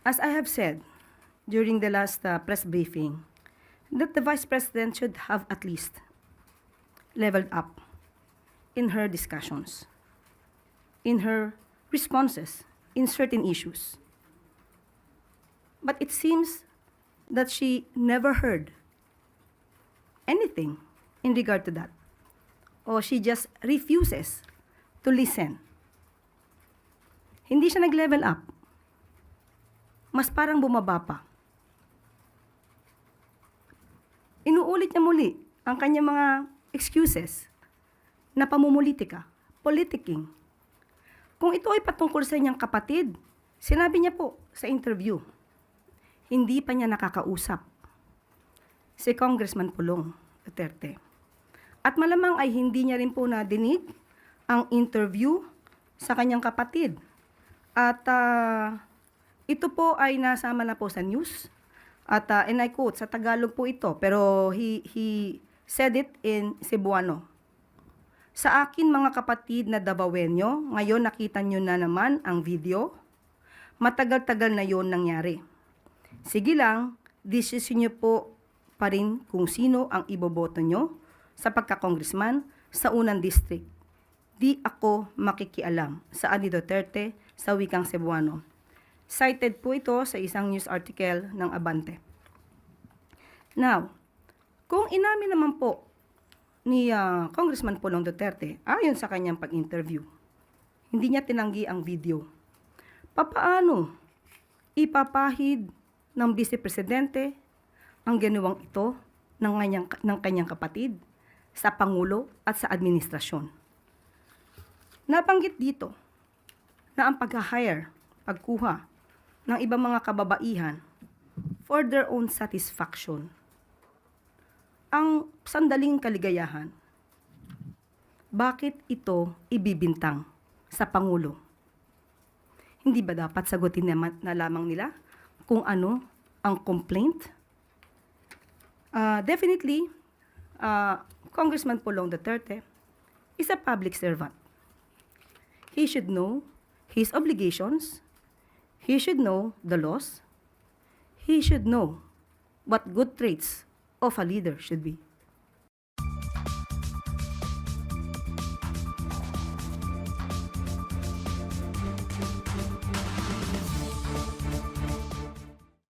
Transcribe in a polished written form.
As I have said during the last press briefing, that the Vice President should have at least leveled up in her discussions, in her responses in certain issues. But it seems that she never heard anything in regard to that, or she just refuses to listen. Hindi siya nag-level up. Mas parang bumaba pa. Inuulit niya muli ang kanyang mga excuses na pamumulitika, politicking. Kung ito ay patungkol sa inyong kapatid, sinabi niya po sa interview, hindi pa niya nakakausap si Congressman Pulong Duterte. At malamang ay hindi niya rin po nadinig ang interview sa kanyang kapatid. At ito po ay nasama na po sa news. At and I quote, sa Tagalog po ito, pero he said it in Cebuano. Sa akin mga kapatid na Davaoenyo, ngayon nakita nyo na naman ang video. Matagal-tagal na yon nangyari. Sige lang, decision nyo po pa rin kung sino ang iboboto nyo sa pagka-congressman sa unang district. Di ako makikialam sa Ani Duterte sa wikang Cebuano. Cited po ito sa isang news article ng Abante. Now, kung inamin naman po ni Congressman Pulong Duterte, ayon sa kanyang pag-interview, hindi niya tinanggi ang video. Papaano ipapahid ng Vice Presidente ang ginawang ito ng kanyang kapatid sa Pangulo at sa administrasyon? Nabanggit dito na ang pag-hire, pagkuha ng ibang mga kababaihan for their own satisfaction, ang sandaling kaligayahan, bakit ito ibibintang sa Pangulo? Hindi ba dapat sagutin na lamang nila kung ano ang complaint? Definitely, Congressman Pulong Duterte is a public servant. He should know his obligations. He should know the laws. He should know what good traits of a leader should be.